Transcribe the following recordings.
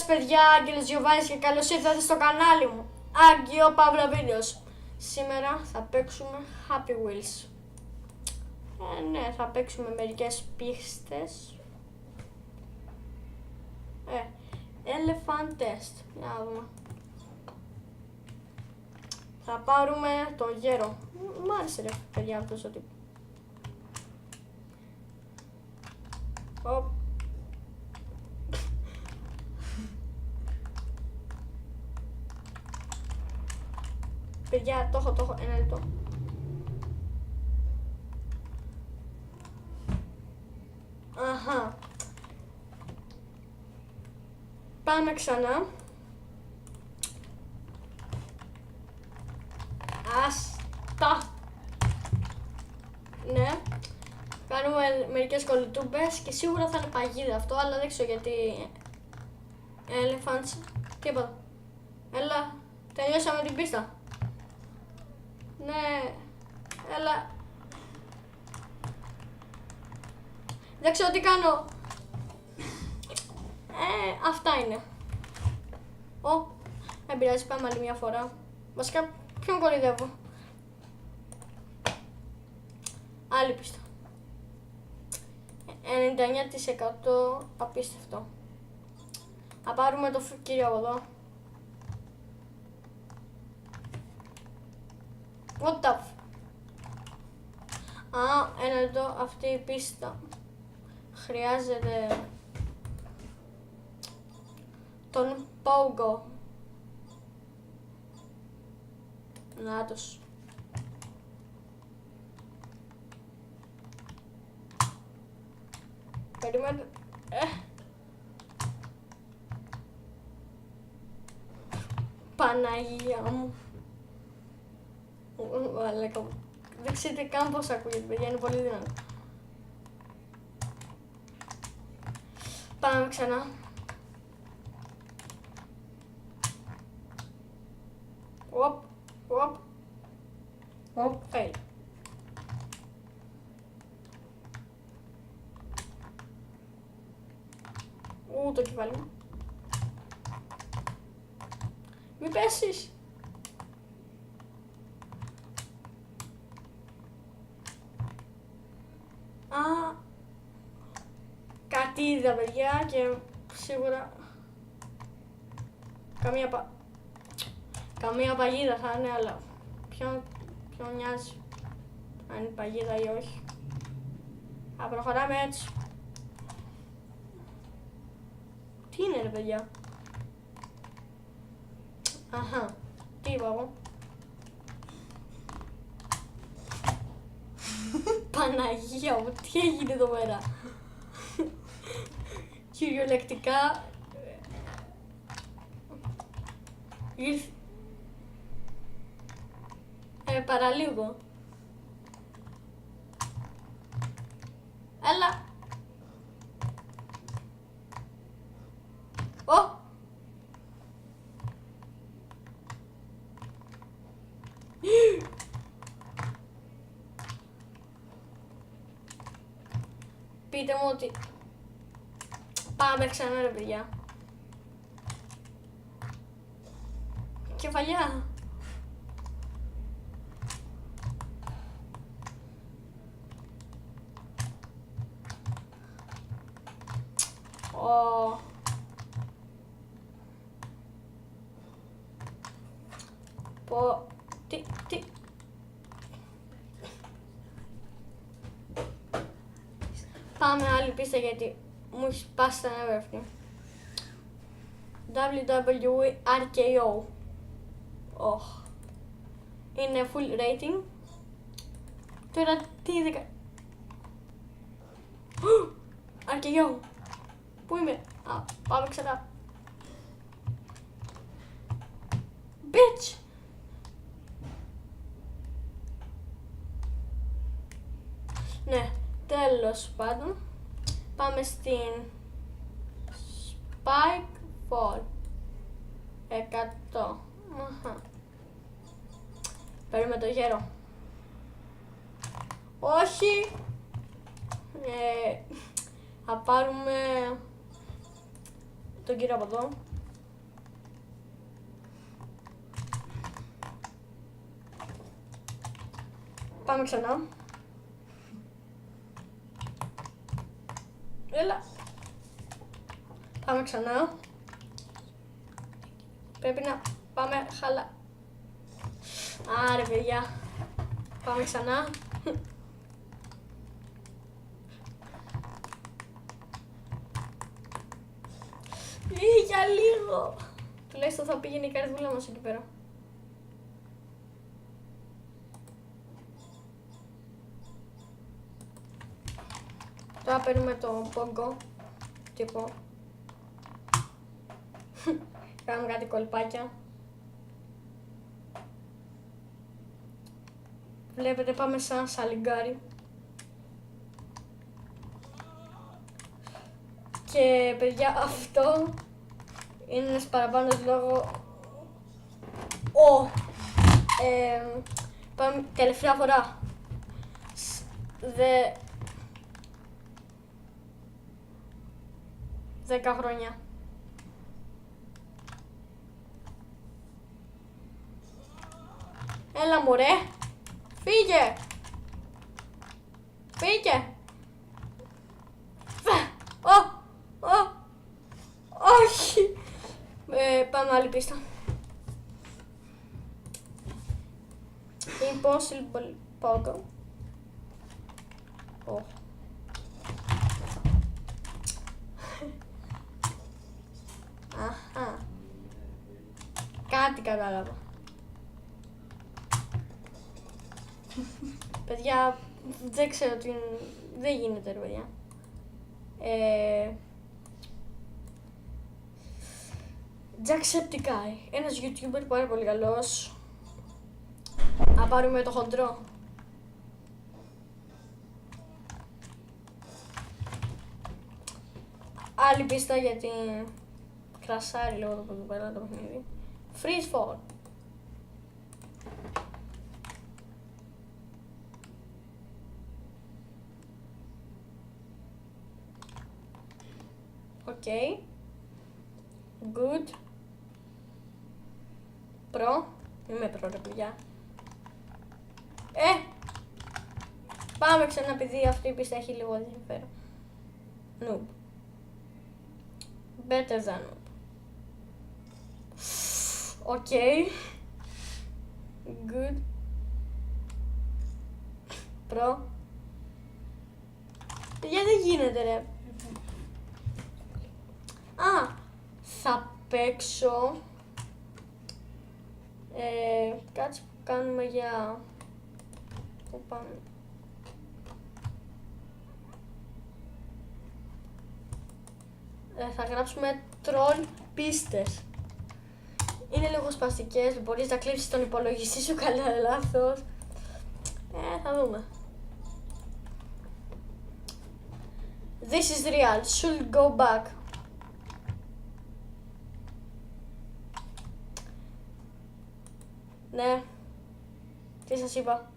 παιδιά, Άγγελος Γιωβάνης και καλώς ήρθατε στο κανάλι μου Άγγιο Παύλα Βίντεος. Σήμερα θα παίξουμε Happy Wheels. Ναι, θα παίξουμε μερικές πίστες. Elephant Test. Για να δούμε. Θα πάρουμε τον γέρο. Μ' άρεσε ρε παιδιά αυτός ο τύπος. Παιδιά, το έχω, ένα λεπτό. Αχα. Πάμε ξανά. Άστα. Ναι. Κάνουμε μερικές κολλητούμπες και σίγουρα θα είναι παγίδα αυτό, αλλά δεν ξέρω γιατί. Elephants. Τίποτα. Έλα, τελειώσαμε την πίστα. Ναι, έλα. Δεν ξέρω τι κάνω. Αυτά είναι. Δεν πειράζει, πάμε άλλη μια φορά. Βασικά, ποιον κορυδεύω. Άλλη πίστα. 99% απίστευτο. Θα πάρουμε το κύριο από εδώ. What the ένα λεπτό, αυτή η πίστα χρειάζεται τον Pogo. Νάτος. Περιμένω. Παναγία μου. Δεν ξέρετε καν πώς ακούγεται, παιδιά, είναι πολύ δυνατό. Πάμε ξανά. Fail. Το κεφάλι μου. Μη πέσεις. Κάτι είδα παιδιά και σίγουρα καμία παγίδα θα είναι, αλλά ποιον νοιάζει αν είναι παγίδα ή όχι. Θα προχωράμε έτσι. Τι είναι ρε παιδιά. Αχα, τι είπα εγώ. Παναγία μου, τι έγινε εδώ πέρα. Κυριολεκτικά ήρθε παραλίγο. Έλα. Πείτε μου ότι πάμε ξανά ρε παιδιά. Κεφαλιά. Τι. Πάμε άλλη πίστα γιατί μου έχει σπάσει τα νεύρα αυτή. WWRKO. Είναι full rating. Τώρα τι είδε. RKO. Πού είμαι. Πάμε ξανά. Bitch. Ναι, τέλος πάντων. Πάμε στην Spike Fall 100. Παίρνουμε το γέρο. Όχι. Θα πάρουμε τον κύριο από εδώ. Πάμε ξανά. Έλα. Πάμε ξανά. Πρέπει να πάμε χαλά. Άρε παιδιά. Πάμε ξανά. Για λίγο. Τουλάχιστον θα πήγαινε η καρδούλα μας εκεί πέρα. Τώρα παίρνουμε το πόγκο. Τύπο. Κάνουμε κάτι κολπάκια. Βλέπετε πάμε σαν σαλιγκάρι. Και παιδιά αυτό είναι ένας παραπάνω λόγο. Πάμε τελευταία φορά. 10 χρόνια. Έλα μωρέ. Φύγε. Φύγε. Όχι. Πάμε άλλη πίστα. Impossible Pogo. Αχα. Κάτι κατάλαβα. Παιδιά, δεν ξέρω τι... Δεν γίνεται ρε παιδιά. Jacksepticeye, ένας YouTuber πάρα πολύ καλός. Να πάρουμε το χοντρό. Άλλη πίστα γιατί κρασάρει λίγο το πέρα το παιχνίδι. Freeze fall. Okay. Good. Προ. Είμαι προ ρε παιδιά. Πάμε ξανά επειδή αυτή η πίστα έχει λίγο ενδιαφέρον. Noob. Better than noob. Okay. Good. Προ. Παιδιά δεν γίνεται ρε. Θα παίξω κάτι που κάνουμε για... Πού πάμε? Θα γράψουμε troll πίστες. Είναι λίγο σπαστικές, μπορείς να κλείψεις τον υπολογιστή σου καλά λάθος. Θα δούμε. This is real, should go back. Ναι. Τι σας είπα?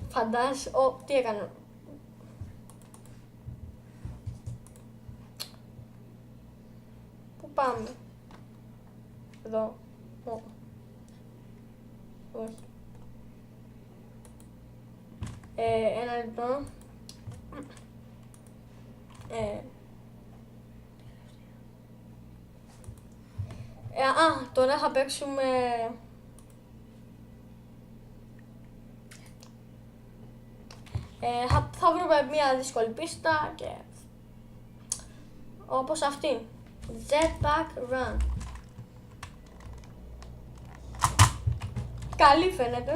Φαντάζεσαι... τι έκανα? Πού πάμε? Εδώ. Όχι. Ένα λεπτό. Τώρα θα παίξουμε... θα βρούμε μια δύσκολη πίστα και... όπως αυτή. Jetpack Run. Καλή φαίνεται.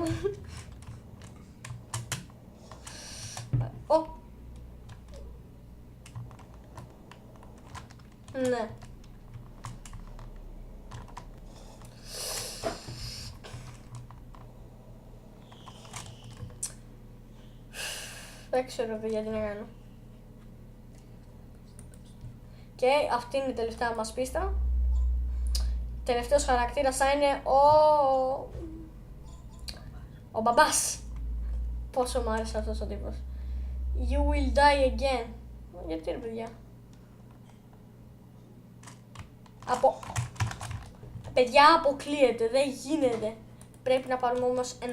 Ναι. Δεν ξέρω γιατί να κάνω. Και αυτή είναι η τελευταία μας πίστα. Τελευταίος χαρακτήρας θα είναι ο μπαμπάς. Πόσο μου άρεσε αυτός ο τύπος. You will die again. Γιατί ρε παιδιά? Παιδιά αποκλείεται, δεν γίνεται. Πρέπει να πάρουμε όμως ένα